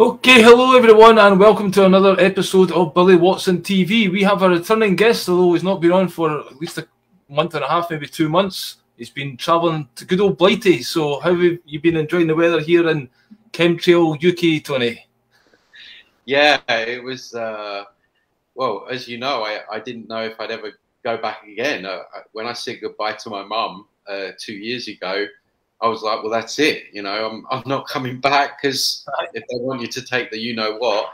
Okay, hello everyone and welcome to another episode of Billy Watson TV. We have a returning guest, although he's not been on for at least a month and a half, maybe 2 months. He's been travelling to good old Blighty. So how have you been enjoying the weather here in Chemtrail, UK, Tony? Yeah, it was, well, as you know, I didn't know if I'd ever go back again. When I said goodbye to my mum 2 years ago, I was like, well, that's it. You know, I'm not coming back because if they want you to take the you-know-what.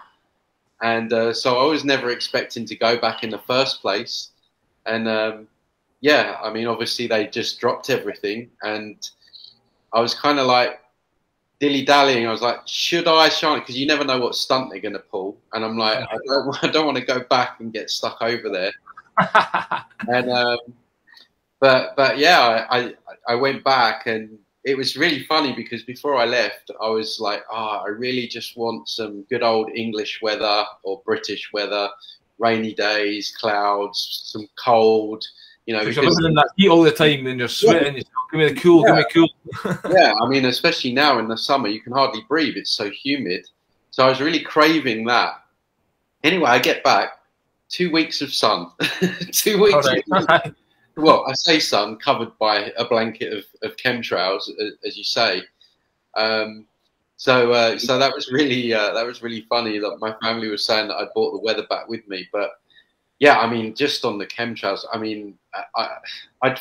And so I was never expecting to go back in the first place. And, yeah, I mean, obviously they just dropped everything. And I was kind of like dilly-dallying. I was like, should I, shine? Because you never know what stunt they're going to pull. And I'm like, I don't want to go back and get stuck over there. And but yeah, I went back, and it was really funny because before I left, I was like, I really just want some good old English weather or British weather, rainy days, clouds, some cold, you know. Because you're living in that heat all the time and you're sweating. Yeah. Give me the cool, give me cool. Yeah, I mean, especially now in the summer, you can hardly breathe. It's so humid. So I was really craving that. Anyway, I get back, 2 weeks of sun. 2 weeks. Right. Well, I say sun, covered by a blanket of chemtrails, as you say. So that was really funny that my family was saying that I brought the weather back with me. But yeah, I mean, just on the chemtrails, I mean, I'd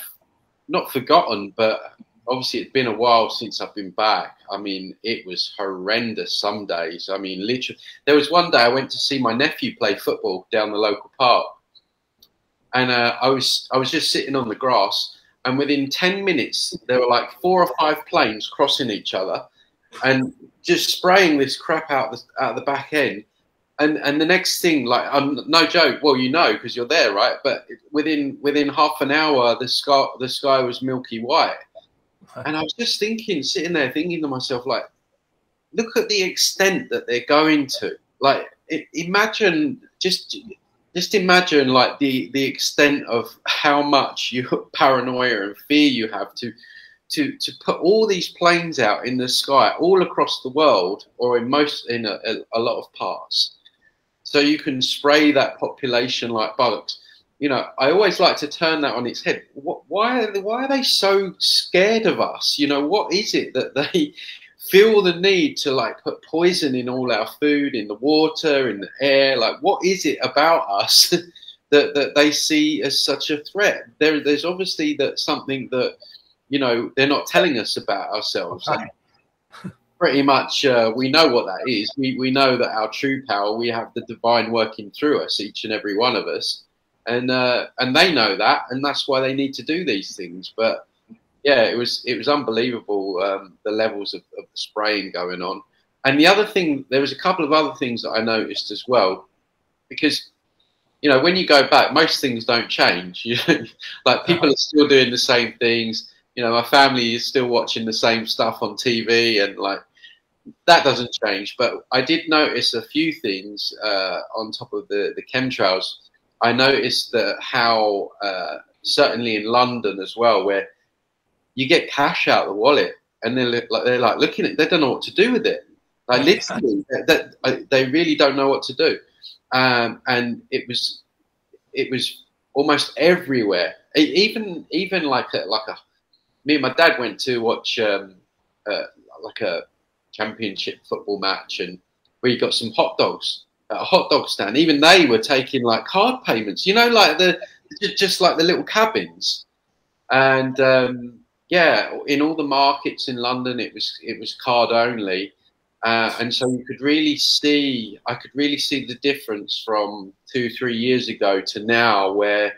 not forgotten, but obviously it'd been a while since I've been back. I mean, it was horrendous some days. I mean, literally, there was one day I went to see my nephew play football down the local park. And I was just sitting on the grass, and within 10 minutes, there were like 4 or 5 planes crossing each other and just spraying this crap out the back end. And the next thing, like, no joke, well, you know, because you're there, right? But within half an hour, the sky was milky white. And I was just sitting there thinking to myself, like, look at the extent that they're going to. Like, imagine just imagine like the extent of how much paranoia and fear you have to put all these planes out in the sky all across the world, or in a lot of parts, so you can spray that population like bullocks. You know, I always like to turn that on its head. Why are they so scared of us? You know, what is it that they feel the need to like put poison in all our food, in the water, in the air? Like, what is it about us that they see as such a threat? There's obviously something that, you know, they're not telling us about ourselves. And pretty much we know what that is. We know that our true power, we have the divine working through us, each and every one of us, and they know that, and that's why they need to do these things. But yeah, it was unbelievable, the levels of the spraying going on. And the other thing, there was a couple of other things that I noticed as well, because, you know, when you go back, most things don't change. You know, like, people are still doing the same things. You know, my family is still watching the same stuff on TV, and like, that doesn't change. But I did notice a few things on top of the chemtrails. I noticed that how certainly in London as well, where you get cash out of the wallet, and they're like looking at it, they don't know what to do with it. Like, literally, they really don't know what to do. And it was almost everywhere. Even like me and my dad went to watch like a championship football match, and we got some hot dogs at a hot dog stand. Even they were taking like card payments, you know, like just like the little cabins. And yeah, in all the markets in London, it was card only, and so I could really see the difference from 2-3 years ago to now, where,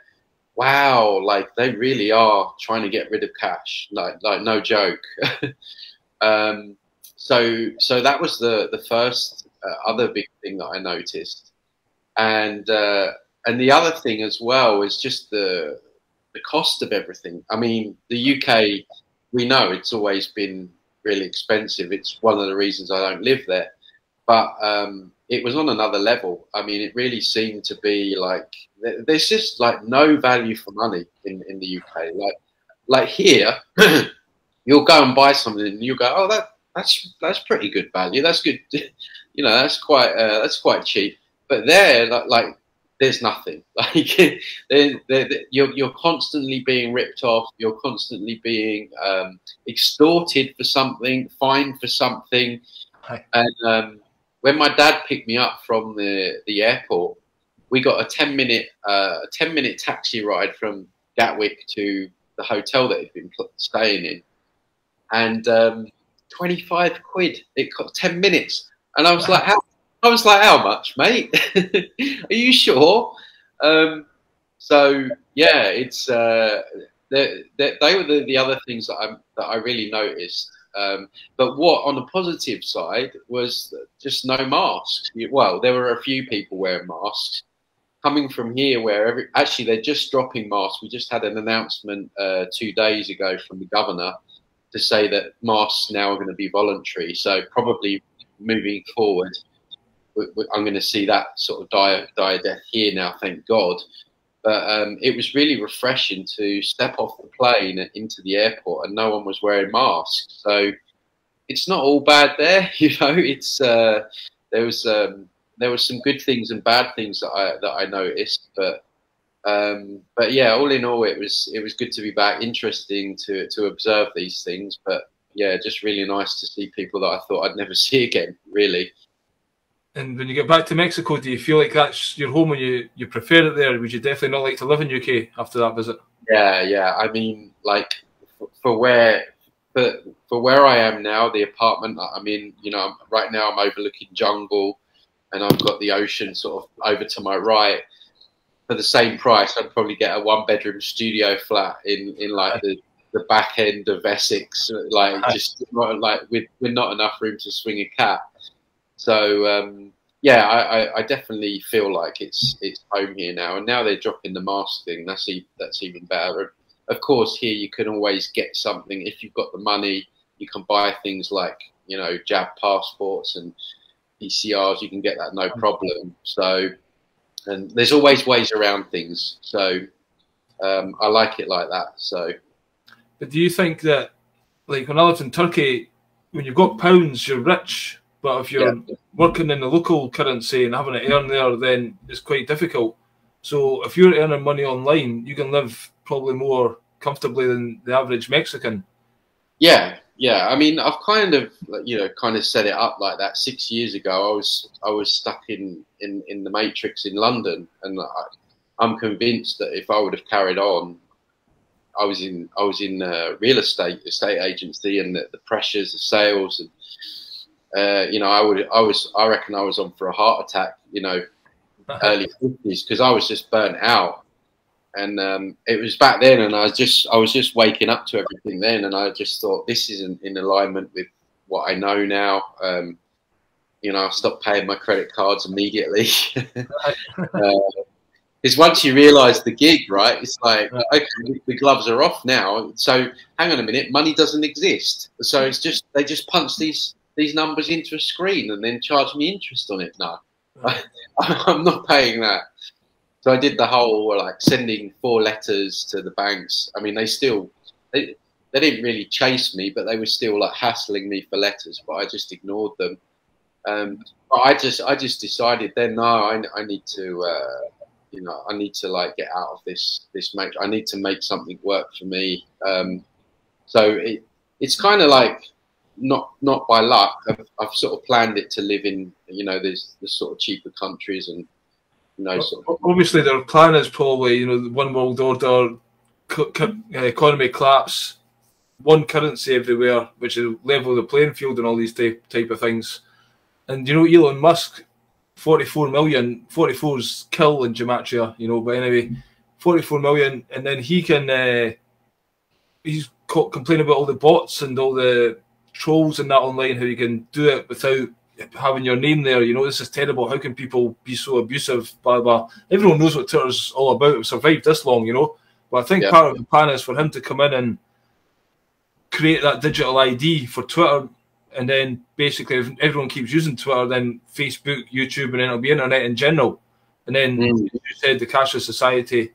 wow, like, they really are trying to get rid of cash, like no joke. So that was the first other big thing that I noticed, and the other thing as well is just the cost of everything. I mean, the UK, we know it's always been really expensive. It's one of the reasons I don't live there. But it was on another level. I mean, it really seemed to be like there's just like no value for money in the UK. Like here, you'll go and buy something and you'll go, oh, that's pretty good value. That's good. you know, that's quite cheap. But there, like there's nothing. Like you're constantly being ripped off. You're constantly being extorted for something, fined for something. And when my dad picked me up from the airport, we got a 10-minute taxi ride from Gatwick to the hotel that he'd been staying in, and 25 quid. It got 10 minutes, and I was like, how much, mate? Are you sure? So yeah, it's they were the other things that I really noticed. But what on the positive side was just no masks. Well, there were a few people wearing masks. Coming from here, where actually they're just dropping masks. We just had an announcement 2 days ago from the governor to say that masks now are going to be voluntary. So probably moving forward, I'm going to see that sort of die a death here now, thank God. But it was really refreshing to step off the plane into the airport and no one was wearing masks. So it's not all bad there, you know. It's there was some good things and bad things that I noticed, but yeah, all in all, it was good to be back. Interesting to observe these things, but yeah, just really nice to see people that I thought I'd never see again, really. And when you get back to Mexico, do you feel like that's your home and you prefer it there? Would you definitely not like to live in UK after that visit? Yeah. I mean, like for where I am now, the apartment that I'm in, you know, right now I'm overlooking jungle, and I've got the ocean sort of over to my right. For the same price, I'd probably get a 1-bedroom studio flat in like the back end of Essex, like just like with not enough room to swing a cat. So yeah, I definitely feel like it's home here now. And now they're dropping the mask thing. That's even better. Of course, here you can always get something if you've got the money. You can buy things like, you know, jab passports and PCRs. You can get that no problem. So, and there's always ways around things. So I like it like that. So, but do you think that, like when I lived in Turkey, when you've got pounds, you're rich, but if you're working in the local currency and having to earn there, then it's quite difficult. So if you're earning money online, you can live probably more comfortably than the average Mexican. Yeah. I mean, I've kind of, you know, set it up like that. 6 years ago, I was stuck in the Matrix in London, and I'm convinced that if I would have carried on, I was in real estate agency, and the pressures, the sales, and you know, I reckon I was on for a heart attack, you know, early 50s, because I was just burnt out. And it was back then, and I was just waking up to everything then, and I just thought, this isn't in alignment with what I know now. You know, I stopped paying my credit cards immediately. Because once you realise the gig, right, it's like, okay, the gloves are off now. So hang on a minute, money doesn't exist. So it's just they just punch these numbers into a screen and then charge me interest on it. No, I'm not paying that. So I did the whole like sending 4 letters to the banks. I mean, they didn't really chase me, but they were still like hassling me for letters. But I just ignored them. But I just decided then, no, I need to, you know, I need to like get out of this match. I need to make something work for me. So it's kind of like not by luck. I've sort of planned it to live in, you know, there's sort of cheaper countries, and you know, obviously their plan is probably, you know, the one world order, economy collapse, one currency everywhere, which will level the playing field and all these type of things. And you know, Elon Musk, 44 million, 44's kill in gematria, you know, but anyway, 44 million, and then he can, he's complaining about all the bots and all the trolls and that online, how you can do it without having your name there. You know, this is terrible. How can people be so abusive? Blah, blah. Everyone knows what Twitter's all about. We've survived this long, you know. But I think part of the plan is for him to come in and create that digital ID for Twitter. And then basically, if everyone keeps using Twitter, then Facebook, YouTube, and then it'll be internet in general. And then, as you said, the cashless society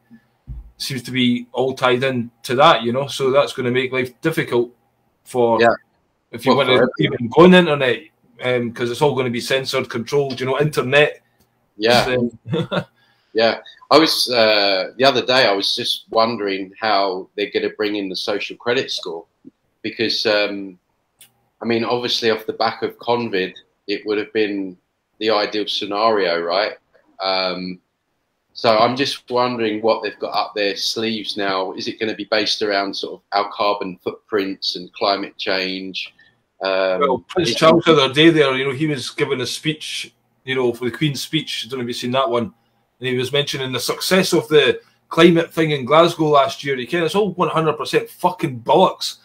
seems to be all tied in to that, you know. So that's going to make life difficult for if you want to even go on the internet. because it's all going to be censored, controlled, you know, internet. Yeah. Yeah. I was, the other day, I was just wondering how they're going to bring in the social credit score, because, I mean, obviously off the back of COVID, it would have been the ideal scenario, right? So I'm just wondering what they've got up their sleeves now. Is it going to be based around sort of our carbon footprints and climate change? Well, Prince Charles the other day there, you know, he was giving a speech, you know, for the Queen's speech. I don't know if you've seen that one. And he was mentioning the success of the climate thing in Glasgow last year. You can, it's all 100% fucking bollocks.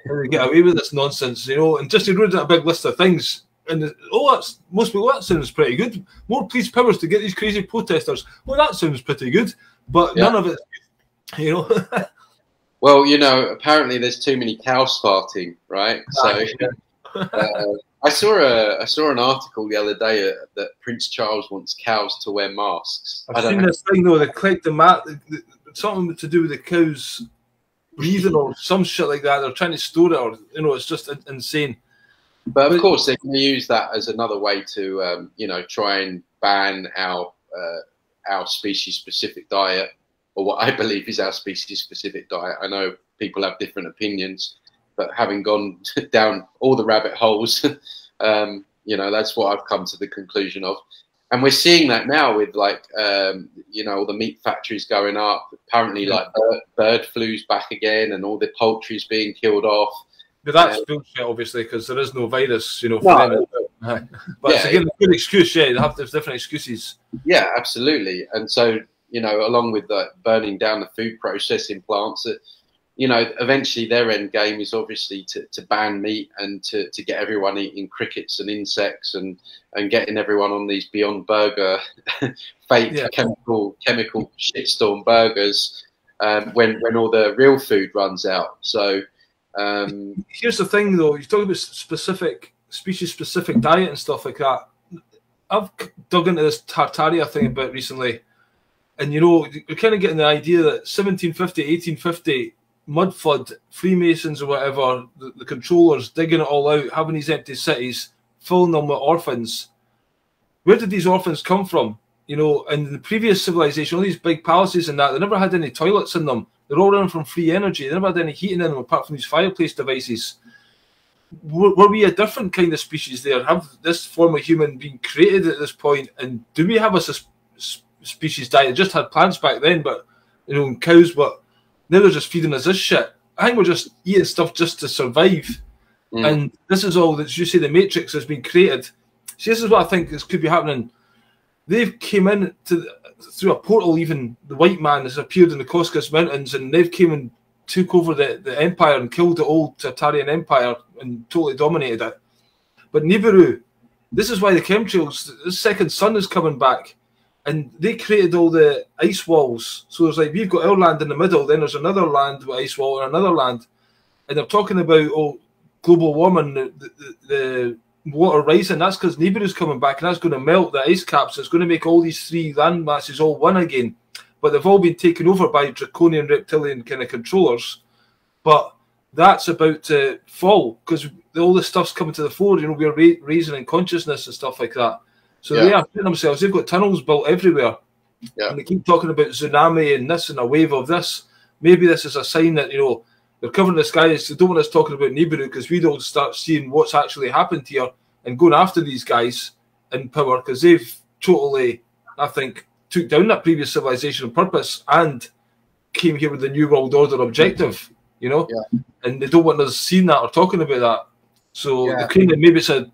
And they get away with this nonsense, you know. And just he wrote a big list of things. And that's most people. That sounds pretty good. More police powers to get these crazy protesters. Well, that sounds pretty good, but none of it, you know. Well, you know, apparently there's too many cows farting, right? So I saw an article the other day that Prince Charles wants cows to wear masks. I've seen this thing though. They collect the mat, something to do with the cows breathing or some shit like that. They're trying to store it, or you know, it's just insane. But of course, they can use that as another way to, you know, try and ban our species-specific diet, or what I believe is our species-specific diet. I know people have different opinions, but having gone down all the rabbit holes, you know, that's what I've come to the conclusion of. And we're seeing that now with, like, you know, all the meat factories going up. Apparently, like, bird flu's back again, and all the poultry's being killed off. But that's bullshit, obviously, because there is no virus, you know. For them. But it's again a good excuse. Yeah, there's different excuses. Yeah, absolutely. And so, you know, along with the burning down the food processing plants, you know, eventually their end game is obviously to ban meat and to get everyone eating crickets and insects and getting everyone on these Beyond Burger fake chemical shitstorm burgers when all the real food runs out. So. Here's the thing, though. You talk about specific species-specific diet and stuff like that. I've dug into this Tartaria thing a bit recently, and you know, you're kind of getting the idea that 1750, 1850 mud flood, Freemasons or whatever, the controllers digging it all out, having these empty cities, filling them with orphans. Where did these orphans come from? You know, in the previous civilization, all these big palaces and that, they never had any toilets in them. They're all running from free energy. They never had any heating in them apart from these fireplace devices. Were we a different kind of species there? Have this form of human been created at this point? And do we have a species diet? It just had plants back then, but, you know, cows, but now they're just feeding us this shit. I think we're just eating stuff just to survive. And this is all, that you say, the Matrix has been created. See, this is what I think this could be happening. They've came in through a portal. Even the white man has appeared in the Caucasus Mountains, and they've came and took over the empire and killed the old Tartarian empire and totally dominated it. But Nibiru, this is why the chemtrails, the second sun is coming back, and they created all the ice walls. So it's like, we've got our land in the middle, then there's another land with ice wall and another land, and they're talking about global warming, the water rising. That's because Nibiru's coming back, and that's going to melt the ice caps. It's going to make all these three land masses all one again. But they've all been taken over by draconian reptilian kind of controllers. But that's about to fall because all this stuff's coming to the fore. You know, we're raising in consciousness and stuff like that. So they are putting themselves. They've got tunnels built everywhere, and they keep talking about tsunami and this and a wave of this. Maybe this is a sign that, you know, they're covering the skies. They don't want us talking about Nibiru because we don't start seeing what's actually happened here and going after these guys in power, because they've totally, I think, took down that previous civilization on purpose and came here with the New World Order objective, you know, and they don't want us seeing that or talking about that. So the kind of, maybe it's the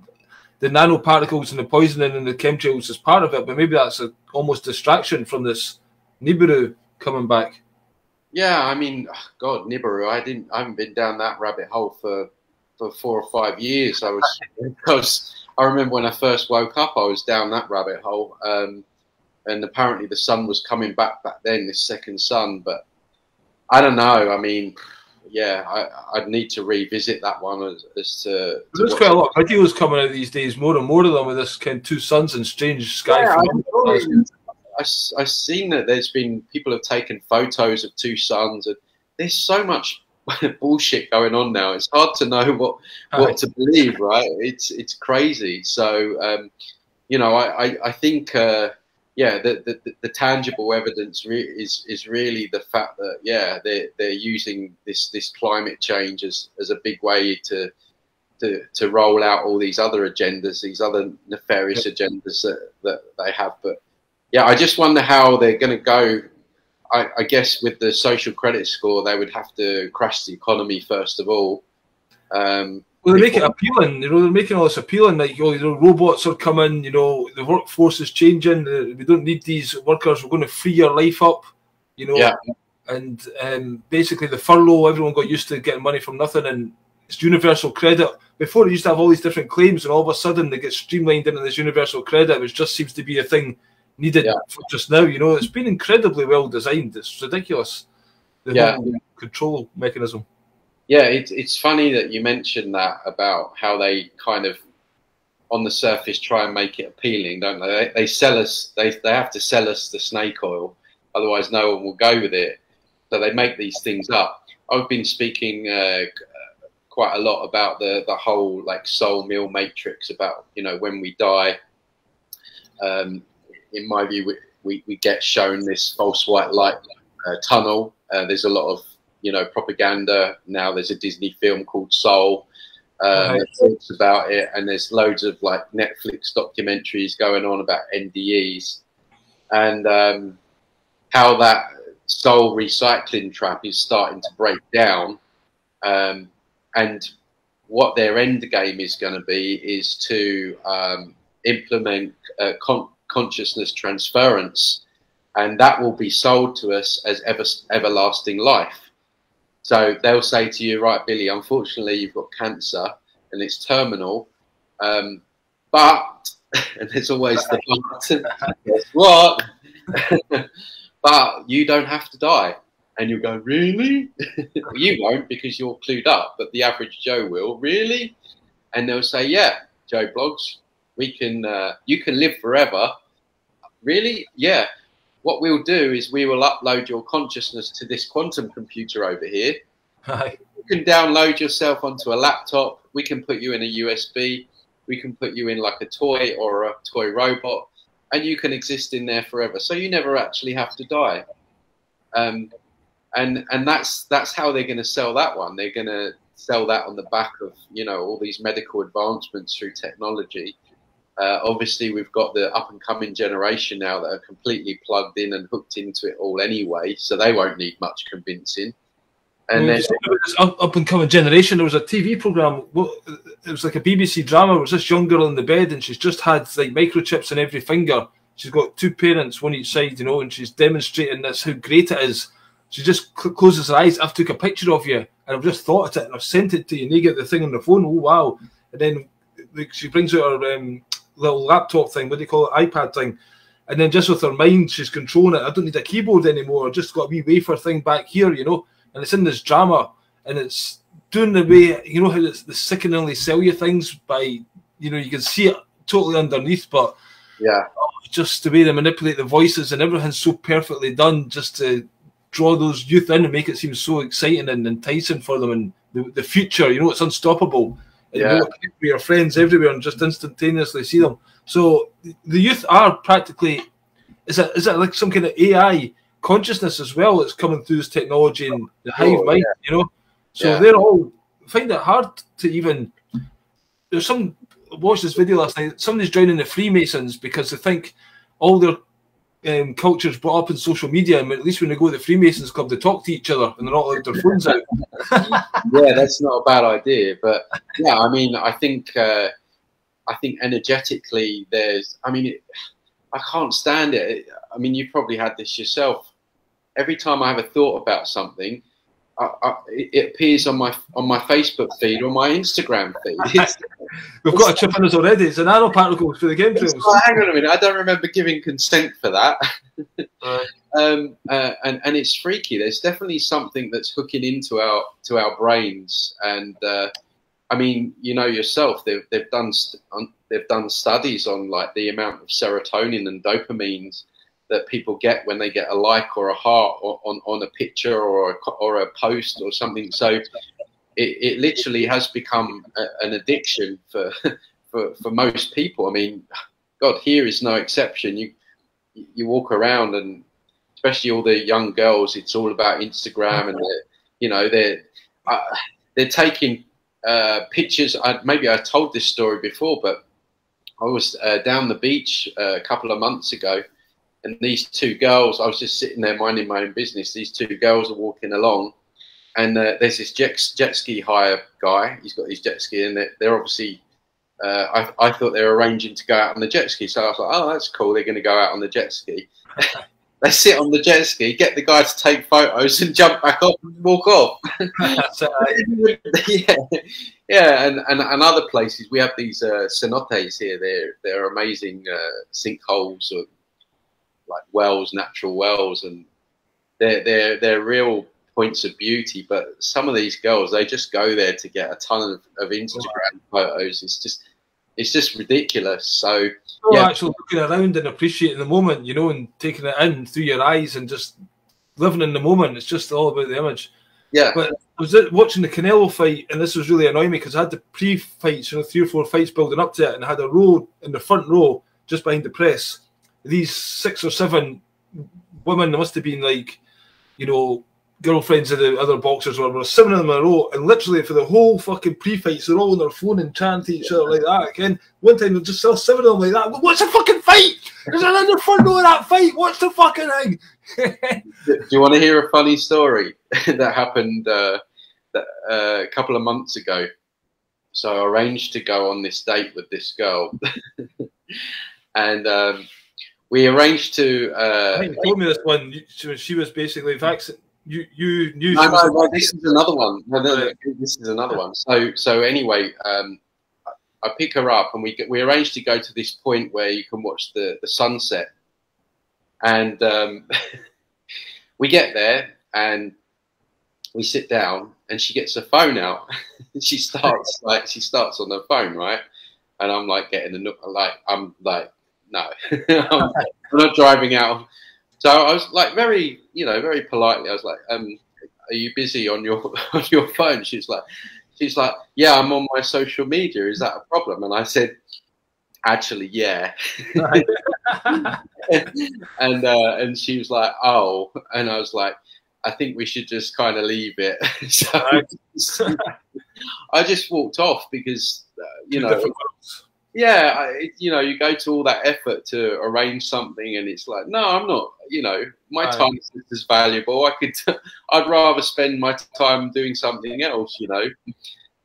nanoparticles and the poisoning and the chemtrails is part of it, but maybe that's almost distraction from this Nibiru coming back. Yeah, I mean, God, Nibiru, I haven't been down that rabbit hole for 4 or 5 years. I remember when I first woke up, I was down that rabbit hole. And apparently the sun was coming back then, this second sun. But I don't know. I mean, I'd need to revisit that one as to there's quite a lot of videos coming out these days, more and more of them, with this kind of two suns and strange sky. Yeah, I've seen that there's been people have taken photos of two suns, and there's so much bullshit going on now. It's hard to know what to believe, right? It's crazy. So you know, I think yeah, the tangible evidence is really the fact that they're using this climate change as a big way to roll out all these other agendas, these other nefarious agendas that they have. But yeah, I just wonder how they're going to go. I guess with the social credit score, they would have to crash the economy first of all. Well, they make it appealing. You know, they're making all this appealing. Like, you know, robots are coming. You know, the workforce is changing. We don't need these workers. We're going to free your life up. You know, and basically the furlough. Everyone got used to getting money from nothing, and it's universal credit. Before, they used to have all these different claims, and all of a sudden they get streamlined into this universal credit, which just seems to be a thing needed for just now. You know, it's been incredibly well designed. It's ridiculous. The whole control mechanism. Yeah, it's funny that you mentioned that about how they kind of, on the surface, try and make it appealing, don't they? They sell us. They have to sell us the snake oil, otherwise no one will go with it. So they make these things up. I've been speaking quite a lot about the whole like soul meal matrix, about, you know, when we die. In my view, we get shown this false white light tunnel. There's a lot of, you know, propaganda now. There's a Disney film called Soul that talks about it, and there's loads of like Netflix documentaries going on about NDEs, and how that soul recycling trap is starting to break down, and what their end game is going to be is to implement consciousness transference, and that will be sold to us as everlasting life. So they'll say to you, right, Billy, unfortunately, you've got cancer and it's terminal, but, and there's always the but, guess what? But you don't have to die. And you'll go, really? Well, you won't, because you're clued up, but the average Joe will. Really? And they'll say, yeah, Joe Blogs, we can, you can live forever. Really? Yeah. What we'll do is we will upload your consciousness to this quantum computer over here. Hi. You can download yourself onto a laptop. We can put you in a USB. We can put you in like a toy or a toy robot, and you can exist in there forever. So you never actually have to die. And that's how they're going to sell that one. They're going to sell that on the back of, you know, all these medical advancements through technology. Obviously, we've got the up-and-coming generation now that are completely plugged in and hooked into it all anyway, so they won't need much convincing. And then, this up-and-coming generation, there was a TV program. It was like a BBC drama. It was this young girl in the bed, and she's just had like microchips in every finger. She's got two parents, one each side, you know, and she's demonstrating this how great it is. She just closes her eyes. I've took a picture of you, and I've just thought of it, and I've sent it to you. And you get the thing on the phone. Oh wow! And then like, she brings out her little laptop thing, what do you call it, iPad thing, and then just with her mind she's controlling it. I don't need a keyboard anymore, I just got a wee wafer thing back here, you know, and it's in this drama, and it's doing the way, you know, how it's the sickeningly sell you things by, you know, you can see it totally underneath, but just the way they manipulate the voices and everything's so perfectly done just to draw those youth in and make it seem so exciting and enticing for them, and the future, you know, it's unstoppable. You know, with your friends everywhere and just instantaneously see them. So the youth are practically, is it like some kind of AI consciousness as well that's coming through this technology and the hive mind, you know? So they're all, find it hard to even, there's some, I watched this video last night, somebody's drowning the Freemasons because they think all their culture's brought up in social media, and at least when they go to the Freemasons Club, they talk to each other and they're not allowed their phones out. Yeah, that's not a bad idea. But yeah, I mean, I think energetically, there's, I mean, I can't stand it. I mean, you probably had this yourself. Every time I have a thought about something, it appears on my Facebook feed or my Instagram feed. We've got a chip in us already. It's a nanoparticles for the chemtrails. Hang on a minute, I don't remember giving consent for that. And it's freaky. There's definitely something that's hooking into our brains. And I mean, you know yourself, they've done studies on like the amount of serotonin and dopamines that people get when they get a like or a heart on a picture or a post or something. So it literally has become an addiction for for most people. I mean, God, here is no exception. You walk around, and especially all the young girls, it's all about Instagram, and they're taking pictures. Maybe I told this story before, but I was down the beach a couple of months ago, and these two girls, I was just sitting there minding my own business. These two girls are walking along, and there's this jet ski hire guy. He's got his jet ski, and they're obviously, I thought they were arranging to go out on the jet ski. So I was like, oh, that's cool. They're going to go out on the jet ski. They sit on the jet ski, get the guy to take photos, and jump back off and walk off. Yeah, and other places we have these cenotes here. They're amazing sinkholes, or like wells, natural wells, and they're real points of beauty. But some of these girls, they just go there to get a ton of Instagram photos. It's just ridiculous. So yeah, actually looking around and appreciating the moment, you know, and taking it in through your eyes and just living in the moment. It's just all about the image. Yeah. But I was watching the Canelo fight, and this was really annoying me because I had the pre-fights, 3 or 4 fights building up to it, and I had a row in the front row just behind the press. These 6 or 7 women, there must have been like, girlfriends of the other boxers, or 7 of them in a row, and literally for the whole fucking pre-fights, they're all on their phone and chatting to each other like that. Again, one time they just saw 7 of them like that. What's the fucking fight? There's another front row of that fight. What's the fucking thing? Do you want to hear a funny story that happened a couple of months ago? So I arranged to go on this date with this girl, and we arranged to. I think you told me this one. She was basically vaccinated. You knew. No, this is another one. No, this is another one. So anyway, I pick her up, and we arranged to go to this point where you can watch the sunset, and we get there and we sit down, and she gets her phone out. And she starts on her phone, right? And I'm like I'm like, no, I'm not driving out. So I was like, very politely, I was like, are you busy on your phone? She's like, yeah, I'm on my social media. Is that a problem? And I said, actually, yeah. And she was like, oh. And I was like, I think we should just kind of leave it. So I just walked off because, yeah, you go to all that effort to arrange something, and it's like, no, I'm not. My time is just as valuable. I'd rather spend my time doing something else.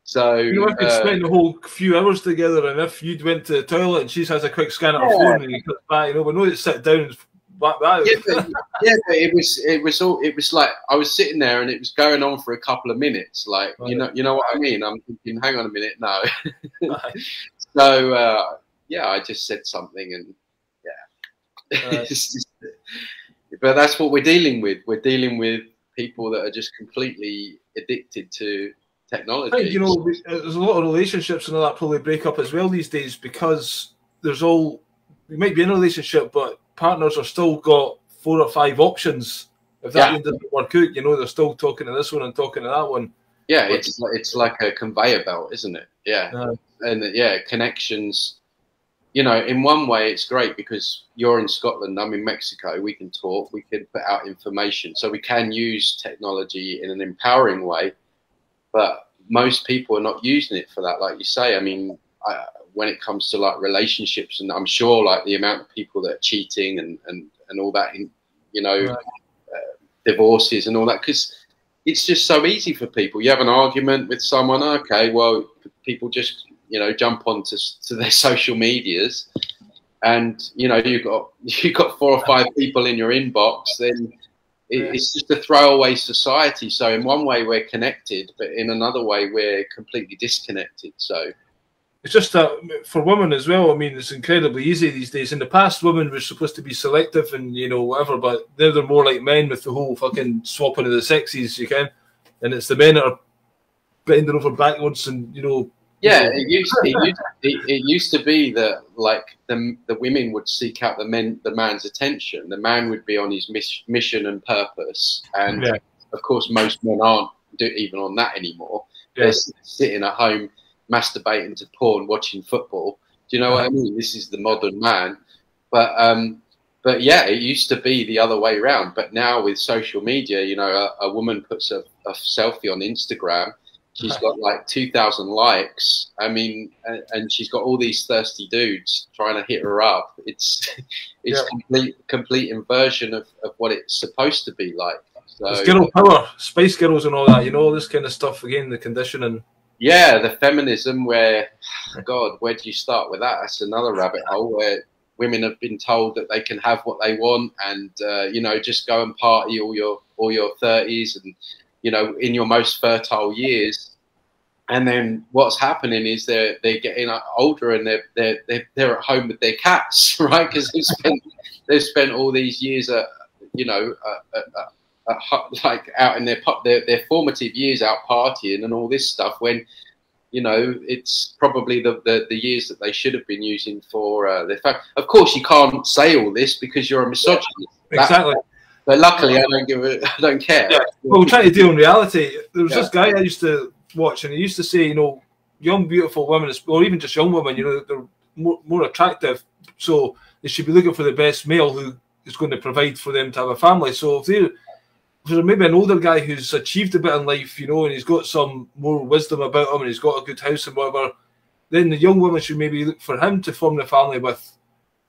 So I could spend a whole few hours together, and if you'd went to the toilet and she has a quick scan at her phone and you cut back, we know it's sit down and back that. Yeah, but it was like I was sitting there and it was going on for a couple of minutes. Like you know what I mean? I'm thinking, hang on a minute, no. So I just said something, and but that's what we're dealing with. We're dealing with people that are just completely addicted to technology. I think, there's a lot of relationships and all that probably break up as well these days, because you might be in a relationship, but partners are still got 4 or 5 options. If that one doesn't work out, they're still talking to this one and talking to that one. Yeah, it's like a conveyor belt, isn't it? Yeah. And connections. In one way, it's great because you're in Scotland, I'm in Mexico. We can talk, we can put out information, so we can use technology in an empowering way. But most people are not using it for that, like you say. I mean, when it comes to like relationships, and I'm sure like the amount of people that are cheating and all that, divorces and all that, because it's just so easy for people. You have an argument with someone, okay, well, people just jump onto their social medias, and you've got 4 or 5 people in your inbox. Then it's just a throwaway society. So in one way we're connected, but in another way we're completely disconnected. So it's just that for women as well. I mean, it's incredibly easy these days. In the past, women were supposed to be selective and whatever, but now they're more like men with the whole fucking swapping of the sexes. And it's the men that are bending over backwards and Yeah, it used to be that like the women would seek out the man's attention. The man would be on his mission and purpose, and of course most men aren't even on that anymore. They're sitting at home masturbating to porn, watching football. Do you know what I mean? This is the modern man, but yeah, it used to be the other way around. But now with social media, you know, a woman puts a selfie on Instagram. She's got like 2,000 likes. I mean, and she's got all these thirsty dudes trying to hit her up. It's complete inversion of what it's supposed to be like. So, it's girl power, Spice Girls and all that, you know, all this kind of stuff. Again, the conditioning. Yeah, the feminism. Where, God, where do you start with that? That's another rabbit hole where women have been told that they can have what they want, and you know, just go and party all your 30s and, you know, in your most fertile years. And then what's happening is they're getting older and they're at home with their cats, right? Because they've spent all these years you know, like out in their formative years out partying and all this stuff, when, you know, it's probably the years that they should have been using for their family. Of course, you can't say all this because you're a misogynist. Exactly. But luckily, I don't care. Yeah. Well, we're trying to deal in reality. There was this guy I used to watch, and he used to say, you know, young, beautiful women, or even just young women, you know, they're more attractive, so they should be looking for the best male who is going to provide for them to have a family. So if there's maybe an older guy who's achieved a bit in life, you know, and he's got some more wisdom about him, and he's got a good house and whatever, then the young woman should maybe look for him to form the family with.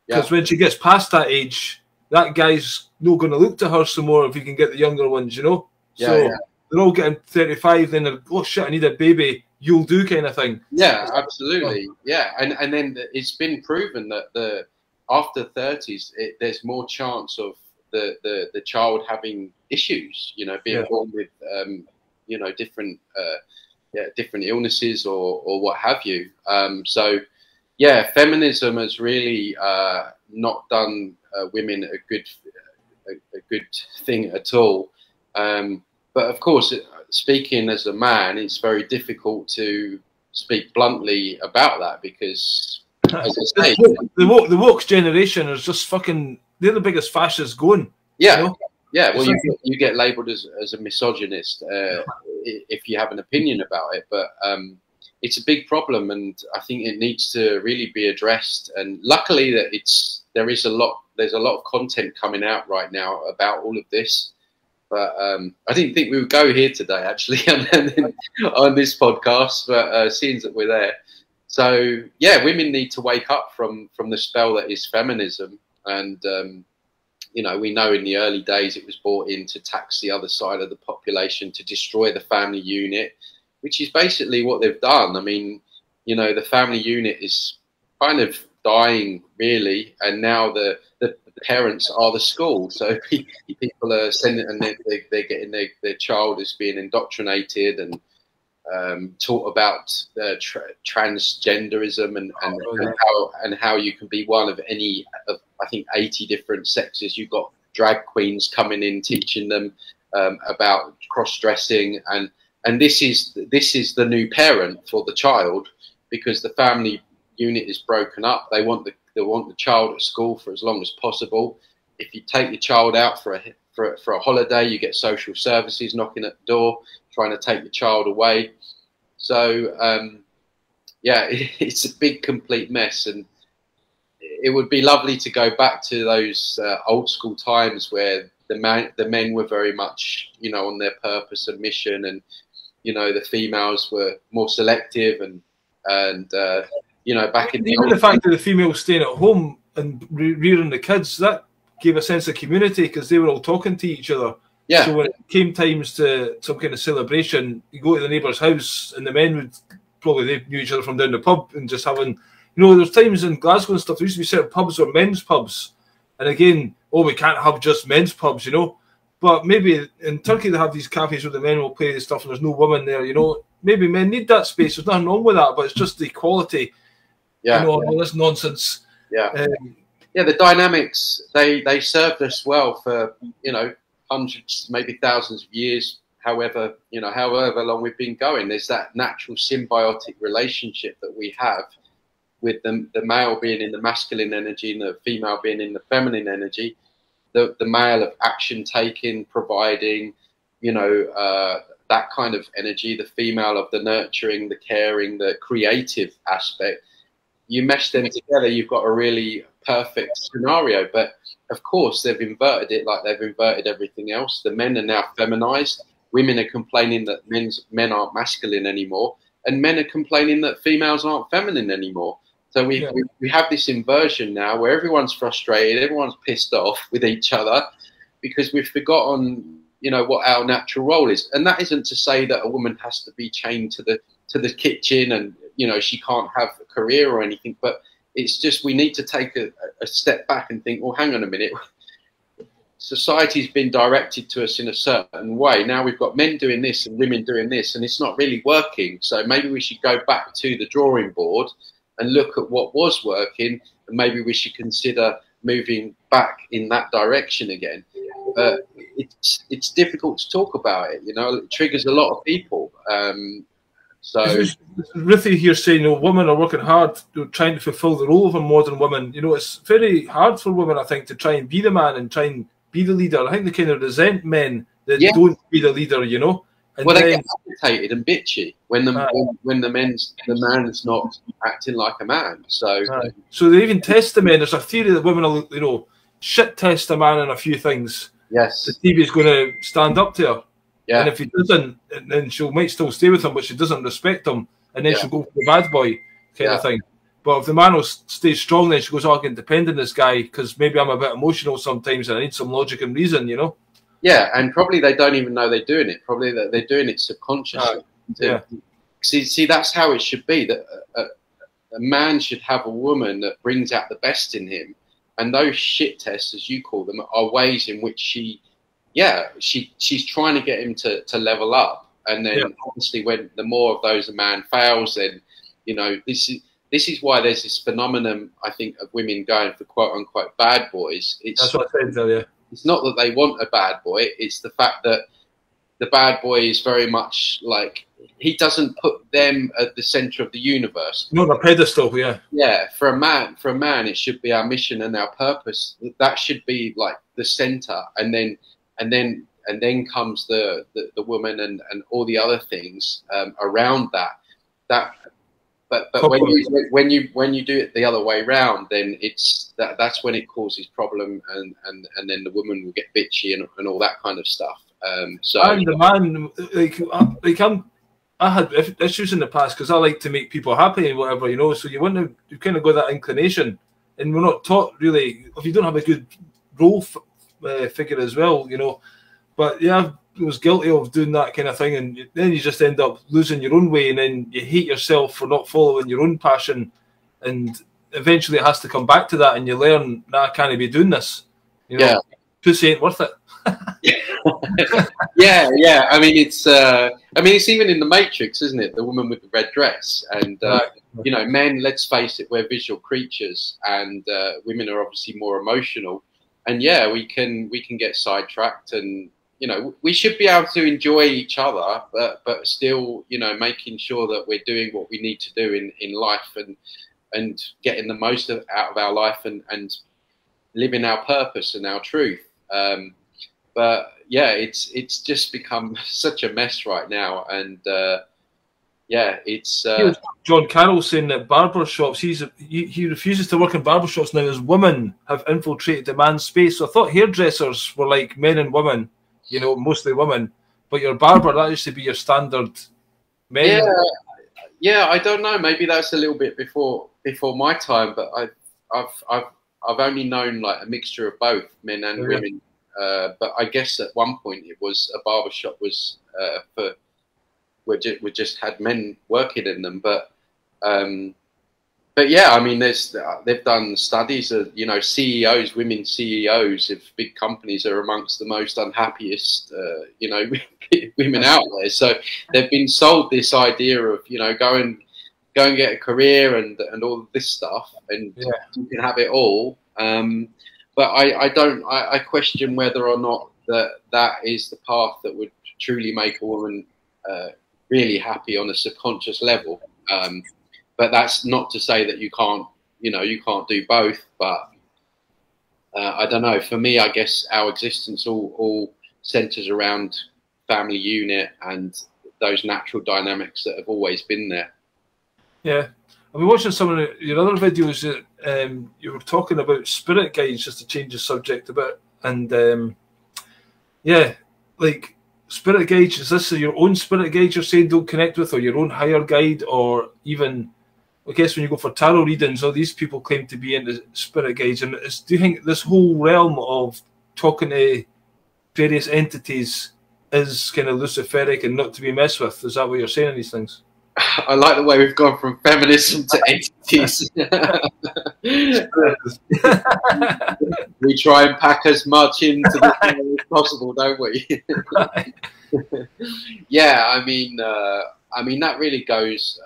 Because when she gets past that age, that guy's not going to look to her some more if he can get the younger ones, you know? They're all getting 35, then they're, oh shit, I need a baby, you'll do kind of thing. Yeah, absolutely. Yeah, and then it's been proven that after 30s, there's more chance of the child having issues, you know, being born with, you know, different illnesses or what have you. So, yeah, feminism has really not done women a good thing at all. But of course, speaking as a man, it's very difficult to speak bluntly about that because, as I say, the woke generation is just fucking. They're the biggest fascists going. Yeah, you know? Yeah. Well, you get labelled as a misogynist if you have an opinion about it, but it's a big problem, and I think it needs to really be addressed. And luckily, that there's a lot of content coming out right now about all of this. But I didn't think we would go here today, actually, on this podcast. But seeing that we're there, so yeah, women need to wake up from the spell that is feminism. And you know, we know in the early days it was brought in to tax the other side of the population, to destroy the family unit, which is basically what they've done. I mean, you know, the family unit is kind of dying, really, and now the parents are the school. So people are sending, and they're getting their child is being indoctrinated and taught about transgenderism and how you can be one of any of, I think, 80 different sexes. You've got drag queens coming in teaching them about cross-dressing, and this is the new parent for the child, because the family unit is broken up. They want the child at school for as long as possible. If you take your child out for a holiday, you get social services knocking at the door trying to take your child away. So yeah, it's a big complete mess, and it would be lovely to go back to those old school times where the men were very much, you know, on their purpose and mission, and, you know, the females were more selective and you know, back in the fact that the females staying at home and rearing the kids, that gave a sense of community because they were all talking to each other. Yeah. So when it came times to some kind of celebration, you go to the neighbour's house and the men would they knew each other from down the pub and just having, you know, there's times in Glasgow and stuff, there used to be certain pubs or men's pubs. And again, we can't have just men's pubs, you know. But maybe in Turkey they have these cafes where the men will play the stuff and there's no women there, you know. Maybe men need that space. There's nothing wrong with that, but it's just the equality. Yeah. You know, all this nonsense. Yeah. Yeah, the dynamics, they served us well for, you know, hundreds, maybe thousands of years however, however long we've been going. There's that natural symbiotic relationship that we have with the male being in the masculine energy and the female being in the feminine energy. The male of action taking, providing, that kind of energy. The female of the nurturing, the caring, the creative aspect. You mesh them together, you've got a really perfect scenario. But of course, they've inverted it like they've inverted everything else. The men are now feminized. Women are complaining that men aren't masculine anymore, and men are complaining that females aren't feminine anymore. So we have this inversion now where everyone's frustrated, everyone's pissed off with each other because we've forgotten, what our natural role is. And that isn't to say that a woman has to be chained to the kitchen and, she can't have a career or anything, but it's just we need to take a step back and think, well, hang on a minute. Society's been directed to us in a certain way. Now we've got men doing this and women doing this, and it's not really working. So maybe we should go back to the drawing board and look at what was working, and maybe we should consider moving back in that direction again. It's difficult to talk about it, it triggers a lot of people. So Ruthie here saying, women are working hard, trying to fulfill the role of a modern woman. It's very hard for women, I think, to try and be the man and try and be the leader. I think they kind of resent men that don't be the leader, And well, they get agitated and bitchy when the man's not acting like a man. So they even test the men. There's a theory that women will, shit test a man on a few things. Yes, the TV's going to stand up to her. Yeah. And if he doesn't, then she might still stay with him, but she doesn't respect him, and then she'll go for the bad boy kind of thing. But if the man will stay strong, then she goes, I can depend on this guy because maybe I'm a bit emotional sometimes and I need some logic and reason, Yeah, and probably they don't even know they're doing it. Probably that they're doing it subconsciously. See, that's how it should be. That a man should have a woman that brings out the best in him, and those shit tests, as you call them, are ways in which she's trying to get him to level up. And then obviously when the more of those a man fails, then this is why there's this phenomenon, I think, of women going for quote unquote bad boys. That's what I said earlier. It's not that they want a bad boy, it's the fact that the bad boy is very much like, he doesn't put them at the center of the universe. Not on a pedestal, Yeah, for a man it should be our mission and our purpose. That should be like the center, and then comes the woman and all the other things around that. But when you do it the other way round, then that's when it causes problem, and then the woman will get bitchy and all that kind of stuff. And the man, I had issues in the past because I like to make people happy and whatever, So you kind of got that inclination, and we're not taught really if you don't have a good role figure as well, But I was guilty of doing that kind of thing, and then you just end up losing your own way, and then you hate yourself for not following your own passion, and eventually it has to come back to that, and you learn, I can't be doing this. Pussy ain't worth it. yeah. I mean, it's even in the Matrix, isn't it? The woman with the red dress, and men. Let's face it, we're visual creatures, and women are obviously more emotional, and we can get sidetracked, and we should be able to enjoy each other, but still, making sure that we're doing what we need to do in life, and getting the most out of our life, and living our purpose and our truth. But it's just become such a mess right now, and it's John Carroll saying that barbershops, he refuses to work in barbershops now as women have infiltrated the man's space. So I thought hairdressers were like men and women, mostly women, but your barber, that used to be your standard men. Yeah, I don't know, maybe that's a little bit before my time, but I've only known like a mixture of both men and women. But I guess at one point it was a barbershop was we just had men working in them, but yeah, I mean, they've done studies of CEOs, women CEOs of big companies are amongst the most unhappiest women out there. So they've been sold this idea of go and get a career and all of this stuff, and you can have it all. But I question whether or not that is the path that would truly make a woman really happy on a subconscious level. But that's not to say that you can't, you can't do both. But I don't know. For me, I guess our existence all centers around family unit and those natural dynamics that have always been there. Yeah. I've been watching some of your other videos that you were talking about spirit guides, just to change the subject a bit. And yeah, like spirit guides, is this your own spirit guide you're saying don't connect with, or your own higher guide, or even, I guess when you go for tarot readings, all these people claim to be into spirit guides. And do you think this whole realm of talking to various entities is kind of luciferic and not to be messed with? Is that what you're saying in these things? I like the way we've gone from feminism to entities. We try and pack as much into the thing as possible, don't we? Yeah, I mean that really goes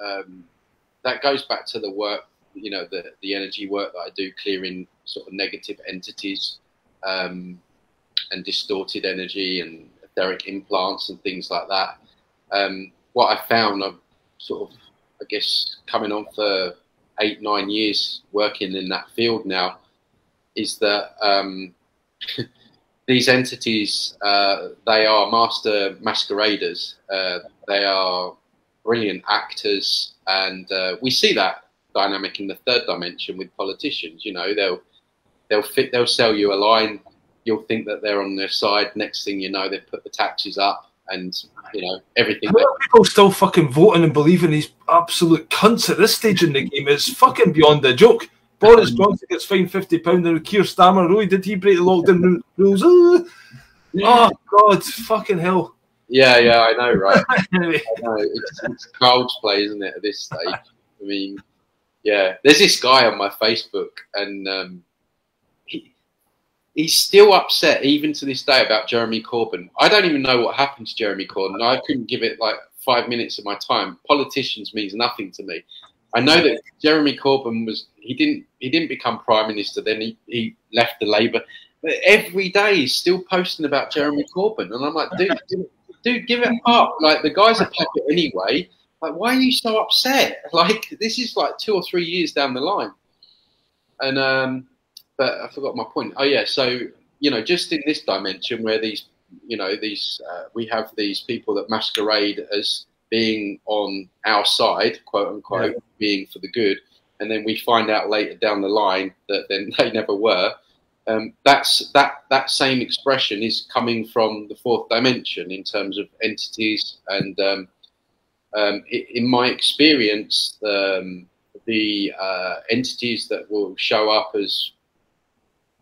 back to the work, the energy work that I do, clearing sort of negative entities and distorted energy and etheric implants and things like that. What I found, I've sort of, I guess, coming on for 8-9 years working in that field now, is that these entities, they are master masqueraders. They are brilliant actors, and we see that dynamic in the third dimension with politicians. They'll sell you a line. You'll think that they're on their side. Next thing you know, they've put the taxes up, and everything. People still fucking voting and believing these absolute cunts at this stage in the game is fucking beyond a joke. Boris Johnson gets fined £50, and Keir Starmer, oh, did he break the lockdown rules? Oh God, fucking hell. Yeah, I know, right? Anyway. I know. It's child's play, isn't it, at this stage? I mean, yeah. There's this guy on my Facebook, and he's still upset, even to this day, about Jeremy Corbyn. I don't even know what happened to Jeremy Corbyn. I couldn't give it like 5 minutes of my time. Politicians means nothing to me. I know that Jeremy Corbyn he didn't become Prime Minister, then he left the Labour. But every day he's still posting about Jeremy Corbyn. And I'm like, dude, give it up. Like, the guy's a puppet anyway. Like, why are you so upset? Like, this is like 2 or 3 years down the line. And but I forgot my point. Oh yeah, so just in this dimension where we have these people that masquerade as being on our side, quote unquote, yeah, being for the good, and then we find out later down the line that then they never were. That same expression is coming from the fourth dimension in terms of entities, and in my experience, the entities that will show up as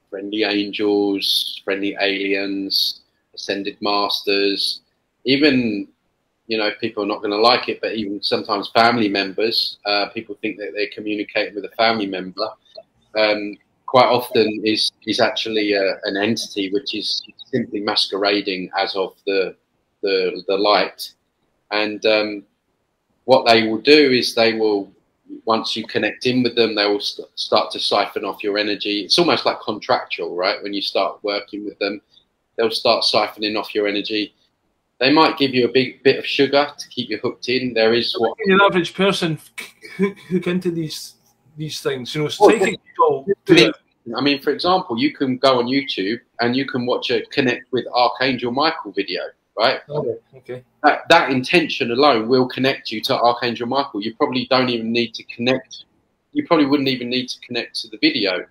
friendly angels, friendly aliens, ascended masters, even, people are not going to like it, but even sometimes family members, people think that they're communicating with a family member, quite often is actually an entity which is simply masquerading as of the light. And what they will do is they will, once you connect in with them, they will start to siphon off your energy. It's almost like contractual, right? When you start working with them, they'll start siphoning off your energy. They might give you a big bit of sugar to keep you hooked in. There is what an average person hook into these things. Psychic people do it. I mean, for example, you can go on YouTube and you can watch a Connect with Archangel Michael video, right? Oh, okay. That intention alone will connect you to Archangel Michael. You probably don't even need to connect. You probably wouldn't even need to connect to the video.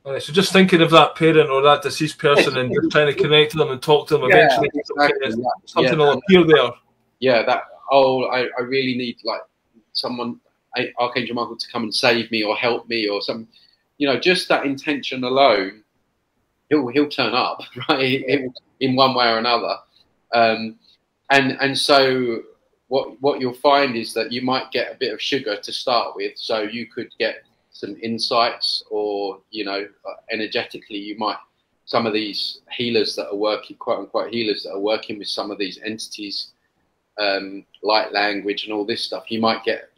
So just thinking of that parent or that deceased person and just trying to connect to them and talk to them, eventually exactly. Something will appear there. Yeah, I really need like someone, Archangel Michael, to come and save me or help me or some, just that intention alone, he'll turn up, right? In one way or another. And so what you'll find is that you might get a bit of sugar to start with, so you could get some insights, or energetically you might, some of these healers that are working, quote unquote healers that are working with some of these entities, light language and all this stuff, you might get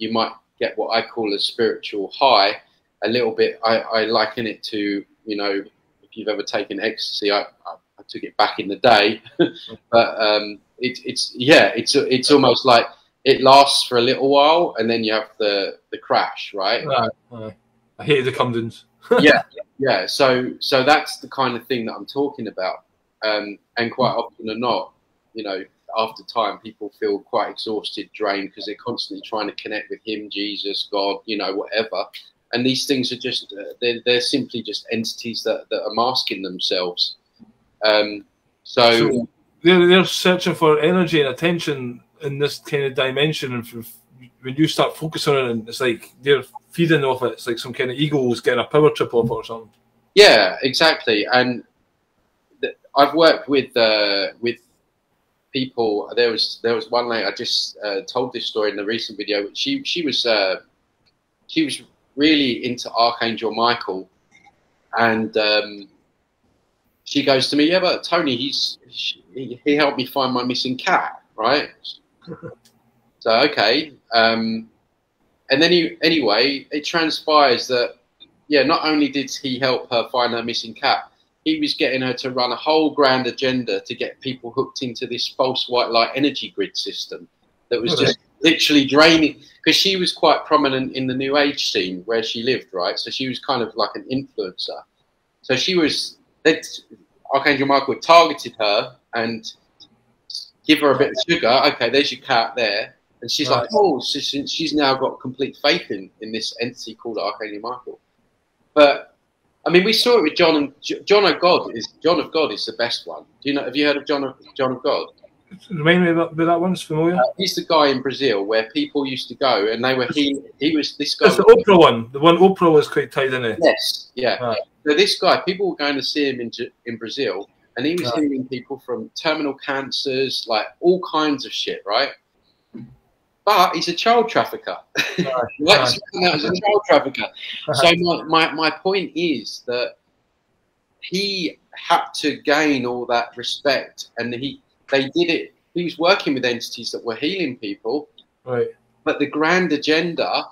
what I call a spiritual high. A little bit, I liken it to, if you've ever taken ecstasy, I took it back in the day, but it's almost like it lasts for a little while, and then you have the crash, right? I hate the come-downs. yeah. So that's the kind of thing that I'm talking about. And quite often or not, after time, people feel quite exhausted, drained, because they're constantly trying to connect with Him, Jesus, God, whatever. And these things are just they're simply just entities that are masking themselves. So they're searching for energy and attention in this kind of dimension, and when you start focusing on it, it's like they're feeding off it. It's like some kind of ego's getting a power trip off it or something. Yeah, exactly. And I've worked with people. There was one lady, I just told this story in the recent video. She was really into Archangel Michael, and she goes to me, yeah, but Tony, he helped me find my missing cat, right? So okay, and then anyway, it transpires that not only did he help her find her missing cat, he was getting her to run a whole grand agenda to get people hooked into this false white light energy grid system that was just literally draining, because she was quite prominent in the New Age scene where she lived, right? So she was kind of like an influencer. So Archangel Michael targeted her and give her a bit of sugar. Okay, there's your cat there. And she's like, oh, so she's now got complete faith in this entity called Archangel Michael. But I mean, we saw it with John of God is the best one. Have you heard of John of God? Remind me about that one's familiar. He's the guy in Brazil where people used to go, and they were he was this guy. That's the Oprah one. The one Oprah was quite tied in it. Yes, yeah. So this guy, people were going to see him in Brazil, and he was healing people from terminal cancers, like all kinds of shit, right? But he's a child trafficker. He's a child trafficker. So my point is that he had to gain all that respect, and they did it. He was working with entities that were healing people, right? But the grand agenda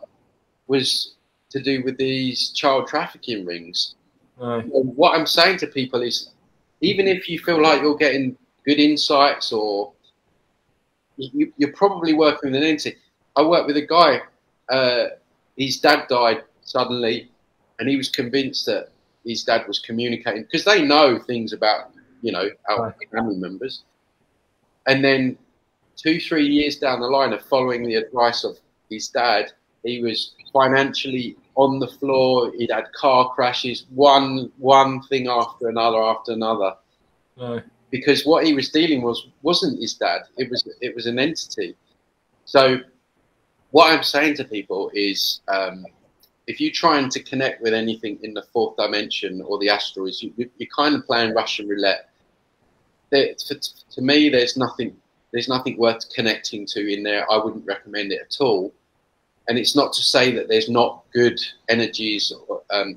was to do with these child trafficking rings. Right. So what I'm saying to people is, even if you feel like you're getting good insights, or you're probably working with an entity. I worked with a guy. His dad died suddenly, and he was convinced that his dad was communicating, because they know things about our family members. And then 2-3 years down the line of following the advice of his dad, he was financially on the floor. He'd had car crashes, one thing after another. Right. Because what he was dealing wasn't his dad. It was an entity. So what I'm saying to people is, if you're trying to connect with anything in the fourth dimension or the asteroids, you're kind of playing Russian roulette. To me, there's nothing worth connecting to in there. I wouldn't recommend it at all. And it's not to say that there's not good energies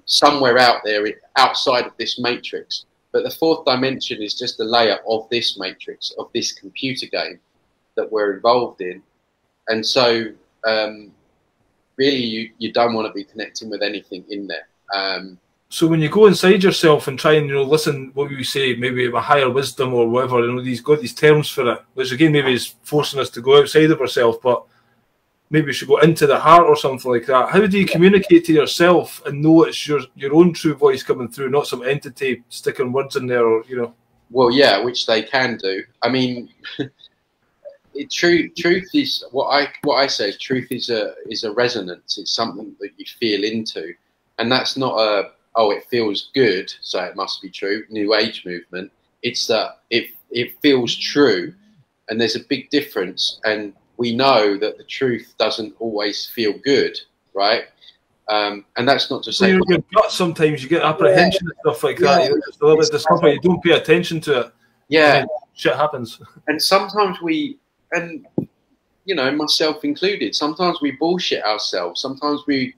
somewhere out there outside of this matrix. But the fourth dimension is just a layer of this matrix, of this computer game that we're involved in. And so really you don't want to be connecting with anything in there. So when you go inside yourself and try and listen, what you say, maybe a higher wisdom or whatever, he's got these terms for it, which again maybe is forcing us to go outside of ourselves, but maybe we should go into the heart or something like that. How do you communicate to yourself and know it's your own true voice coming through, not some entity sticking words in there, or Well, yeah, which they can do. I mean, truth is what I say is truth is a resonance. It's something that you feel into, and that's not a it feels good, so it must be true. New Age movement. It's that it feels true, and there's a big difference. And we know that the truth doesn't always feel good, right? And that's not to say your gut. Sometimes you get apprehension and stuff like that. Just a little bit discomfort. You don't pay attention to it. Yeah, shit happens. And sometimes myself included, sometimes we bullshit ourselves. Sometimes we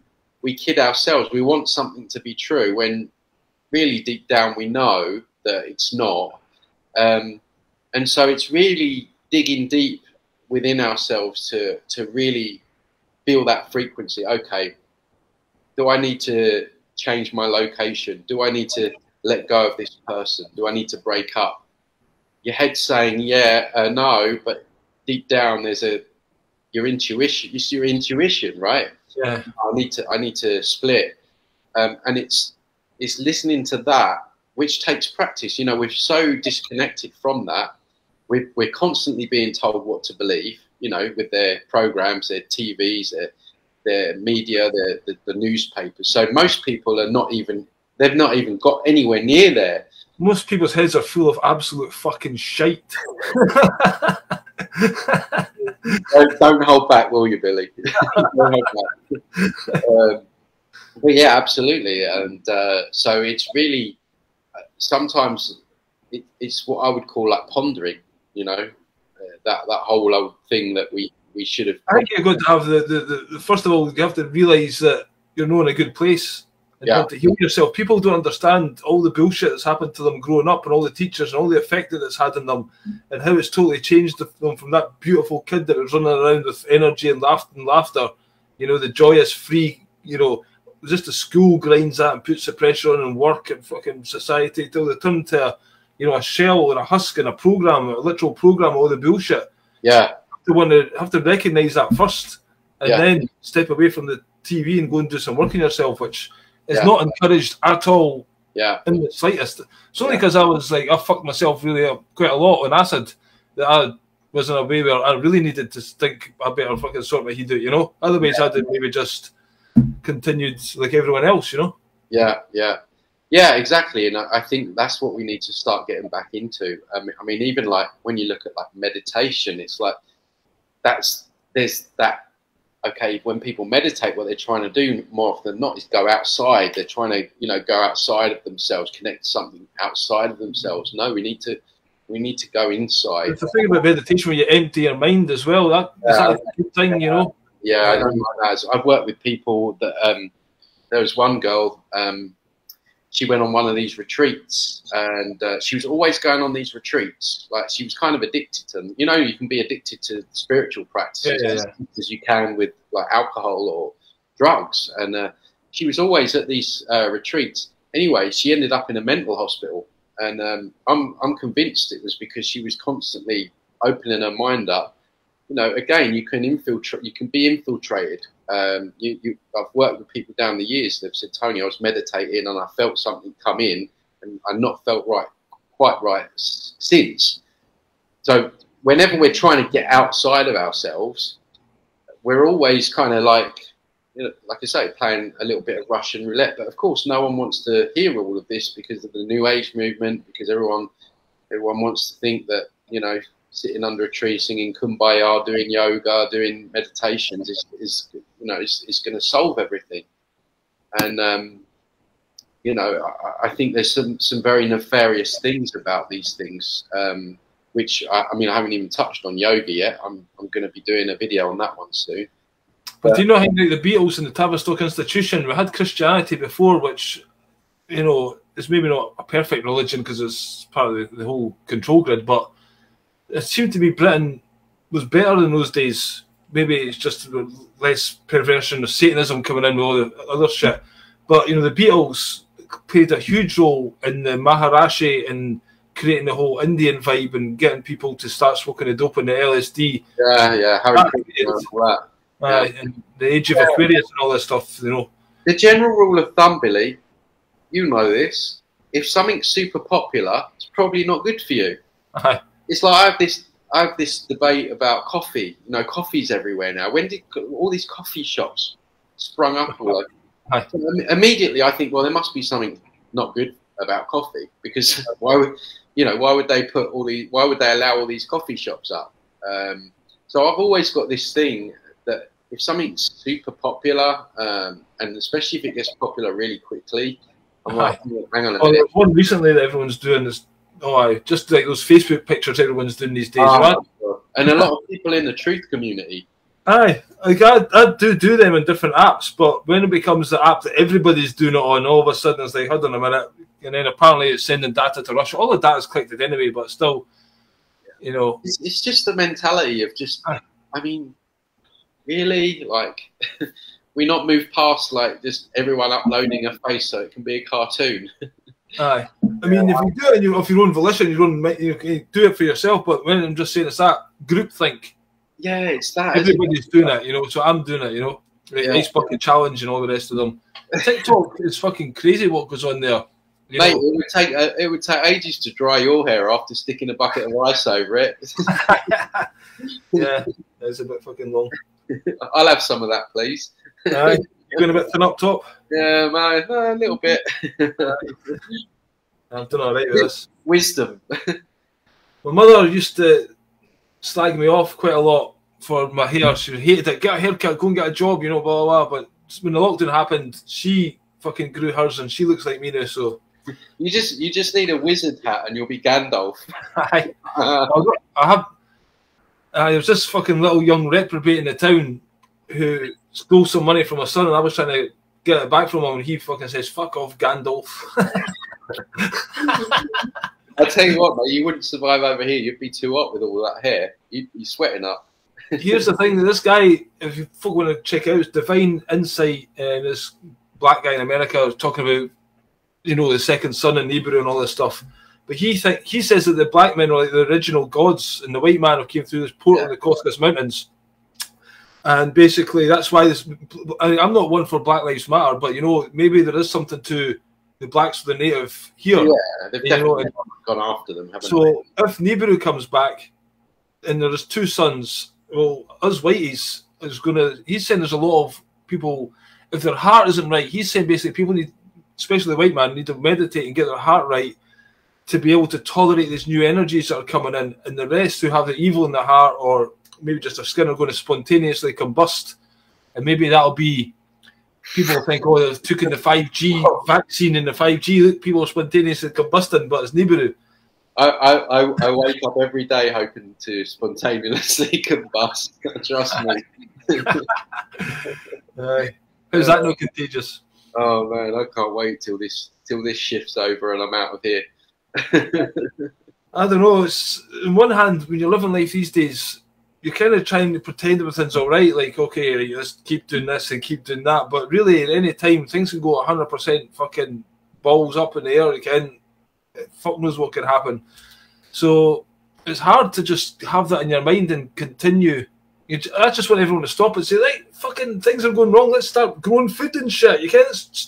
kid ourselves. We want something to be true when really deep down we know that it's not. And so it's really digging deep within ourselves to really feel that frequency. Okay, do I need to change my location? Do I need to let go of this person? Do I need to break up? your head's saying no, but deep down there's your intuition. It's your intuition, right? Yeah. I need to split, and it's listening to that, which takes practice. You know, we're so disconnected from that. We're constantly being told what to believe. You know, with their programs, their TVs, their media, the newspapers. So most people are not even. They've not even got anywhere near there. Most people's heads are full of absolute fucking shite. Don't hold back, will you, Billy? Don't hold back. But yeah, absolutely. And so it's really sometimes it's what I would call like pondering. You know, that whole old thing that we should have. I think you've got to have the first of all, you have to realise that you're not in a good place. And you have to heal yourself. People don't understand all the bullshit that's happened to them growing up, and all the teachers and all the effect that it's had on them, and how it's totally changed them from that beautiful kid that was running around with energy and laughter. You know, the joyous, free. You know, just the school grinds that and puts the pressure on, and work and fucking society till they turn to a shell or a husk and a program, a literal program, all the bullshit. Yeah, you have to recognise that first, and then step away from the TV and go and do some work on yourself, which. It's not encouraged at all in the slightest. It's only because I was like, I fucked myself really up quite a lot on acid that I was in a way where I really needed to think I better fucking sort my head out, you know? Otherwise, I'd maybe just continued like everyone else, you know? Yeah, exactly. And I think that's what we need to start getting back into. I mean, even like when you look at like meditation, it's like there's that. Okay, when people meditate, what they're trying to do more often than not is go outside. They're trying to, go outside of themselves, connect to something outside of themselves. No, we need to go inside. It's the thing about meditation where you empty your mind as well. That's a good thing, you know. Yeah, I don't like that. I've worked with people that there was one girl. She went on one of these retreats, and she was always going on these retreats. Like she was kind of addicted to them. You know, you can be addicted to spiritual practices as you can with like alcohol or drugs. And she was always at these retreats. Anyway, she ended up in a mental hospital, and I'm convinced it was because she was constantly opening her mind up. You know, again, you can be infiltrated. I've worked with people down the years that have said, Tony, I was meditating and I felt something come in, and I've not felt quite right since. So whenever we're trying to get outside of ourselves, we're always kind of like, like I say, playing a little bit of Russian roulette. But of course, no one wants to hear all of this because of the New Age movement, because everyone wants to think that, sitting under a tree singing Kumbaya, doing yoga, doing meditations is going to solve everything. And I think there's some very nefarious things about these things, which I haven't even touched on yoga yet. I'm going to be doing a video on that one soon. But do you know how the Beatles and the Tavistock Institution, we had Christianity before, which is maybe not a perfect religion because it's part of the whole control grid, but it seemed to be Britain was better in those days. Maybe it's just less perversion of Satanism coming in with all the other shit. But, the Beatles played a huge role in the Maharishi and creating the whole Indian vibe and getting people to start smoking the dope and the LSD. Yeah, and the age of Aquarius and all this stuff, The general rule of thumb, Billy, you know this, if something's super popular, it's probably not good for you. It's like I have this debate about coffee. Coffee's everywhere now. When did all these coffee shops sprung up? Immediately, I think, well, there must be something not good about coffee, because why would they allow all these coffee shops up? So I've always got this thing that if something's super popular, and especially if it gets popular really quickly, I'm like, hang on a minute. There's one recently that everyone's doing this. Just like those Facebook pictures everyone's doing these days. And a lot of people in the truth community. I do them in different apps, but when it becomes the app that everybody's doing it on, all of a sudden it's like, hold on a minute, and then apparently it's sending data to Russia. All the data's collected anyway, but still, It's just the mentality of just, really? Like, we not move past, like, just everyone uploading a face so it can be a cartoon. Aye. I mean, if you do it of your own volition, you do it for yourself. But when I'm just saying, it's that groupthink. Yeah, it's that. Everybody's doing it, you know. So I'm doing it, you know. The Ice Bucket Challenge and all the rest of them. TikTok is fucking crazy what goes on there. Mate, it would take ages to dry your hair after sticking a bucket of rice over it. Yeah, it's a bit fucking long. I'll have some of that, please. Aye. You're going a bit thin up top? Yeah, man, a little bit. I'm doing all right with this. Wisdom. My mother used to slag me off quite a lot for my hair. She hated it. Get a haircut, go and get a job, you know, blah, blah, blah. But when the lockdown happened, she fucking grew hers and she looks like me now, so... You just need a wizard hat and you'll be Gandalf. There was this fucking little young reprobate in the town who stole some money from my son, and I was trying to get it back from him, and he fucking says, "Fuck off, Gandalf." I tell you what, mate, you wouldn't survive over here. You'd be too hot with all that hair. You'd be sweating up. Here's the thing: this guy, if you want to check out, Divine Insight, this black guy in America was talking about, you know, the second son and Nibiru and all this stuff. But he says that the black men are like the original gods, and the white man who came through this portal in the Caucasus Mountains. And basically, that's why this. I'm not one for Black Lives Matter, but you know, maybe there is something to the blacks for the native here. Yeah, they've definitely gone after them, haven't they? So if Nibiru comes back, and there's two sons, well, us whiteys is gonna. He's saying there's a lot of people. If their heart isn't right, he's saying basically people need, especially the white man, need to meditate and get their heart right to be able to tolerate these new energies that are coming in, and the rest who have the evil in their heart or maybe just their skin are going to spontaneously combust, and maybe that'll be, people think, oh, they've taken the 5G vaccine and the 5G, people are spontaneously combusting, but it's Nibiru. I wake up every day hoping to spontaneously combust, trust me. How's that not contagious? Oh man, I can't wait till this shift's over and I'm out of here. I don't know. It's on one hand, when you're living life these days, you're kind of trying to pretend everything's all right. Like, okay, let's keep doing this and keep doing that. But really, at any time, things can go 100% fucking balls up in the air again. Fuck knows what can happen. So it's hard to just have that in your mind and continue. I just want everyone to stop and say, like, fucking things are going wrong. Let's start growing food and shit. You can't.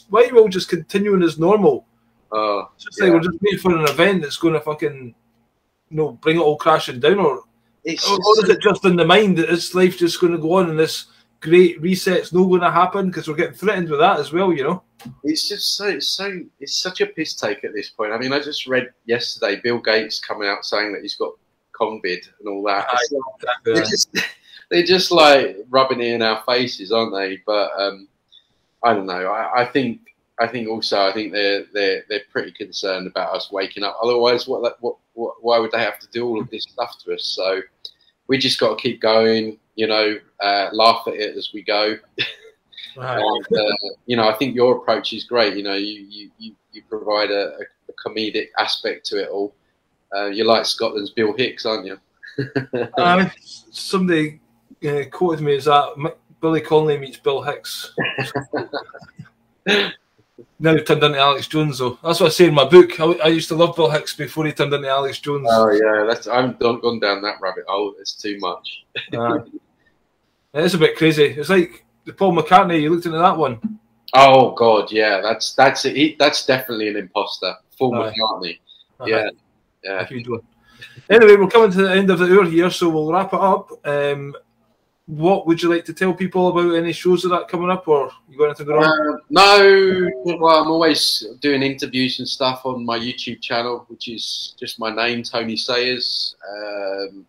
Why are you all just continuing as normal? It's just like we're just waiting for an event that's going to fucking, you know, bring it all crashing down, or is it just in the mind that this life's just going to go on and this great reset's not going to happen because we're getting threatened with that as well, you know? It's just it's such a piss take at this point. I mean, I just read yesterday Bill Gates coming out saying that he's got COVID and all that. They're just like rubbing it in our faces, aren't they? But I don't know. I think they're pretty concerned about us waking up. Otherwise, why would they have to do all of this stuff to us? So we just got to keep going. You know, laugh at it as we go. Right. And, you know, I think your approach is great. You know, you provide a comedic aspect to it all. You're like Scotland's Bill Hicks, aren't you? Somebody quoted me as that Billy Connolly meets Bill Hicks. Now he turned into Alex Jones, though. That's what I say in my book. I used to love Bill Hicks before he turned into Alex Jones. Oh yeah, I haven't gone down that rabbit hole. It's too much. It's a bit crazy. It's like the Paul McCartney. You looked into that one. Oh God, yeah. That's it. That's definitely an imposter. Paul McCartney. Yeah. A huge one. Anyway, we're coming to the end of the hour here, so we'll wrap it up. What would you like to tell people about any shows that are coming up, or you got anything going on? No, well, I'm always doing interviews and stuff on my YouTube channel, which is just my name, Tony Sayers.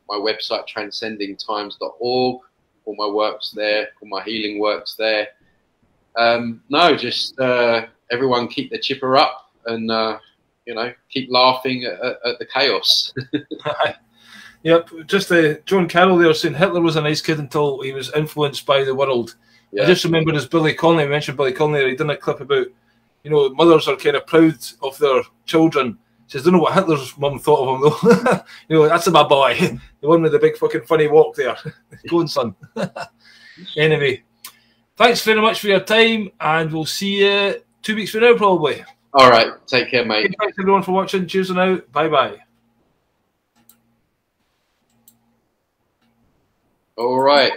My website, transcendingtimes.org. All my work's there, all my healing work's there. No, just everyone keep the chipper up and, you know, keep laughing at the chaos. Yep, just John Carroll there saying Hitler was a nice kid until he was influenced by the world. Yeah. I just remembered as Billy Connolly, I mentioned Billy Connolly, he done a clip about, you know, mothers are kind of proud of their children. He says, don't know what Hitler's mum thought of him though. You know, that's my boy, the one with the big fucking funny walk there. Go on, son. Anyway, thanks very much for your time, and we'll see you 2 weeks from now probably. All right. Take care, mate. Thanks everyone for watching. Cheers and out. Bye bye. All right.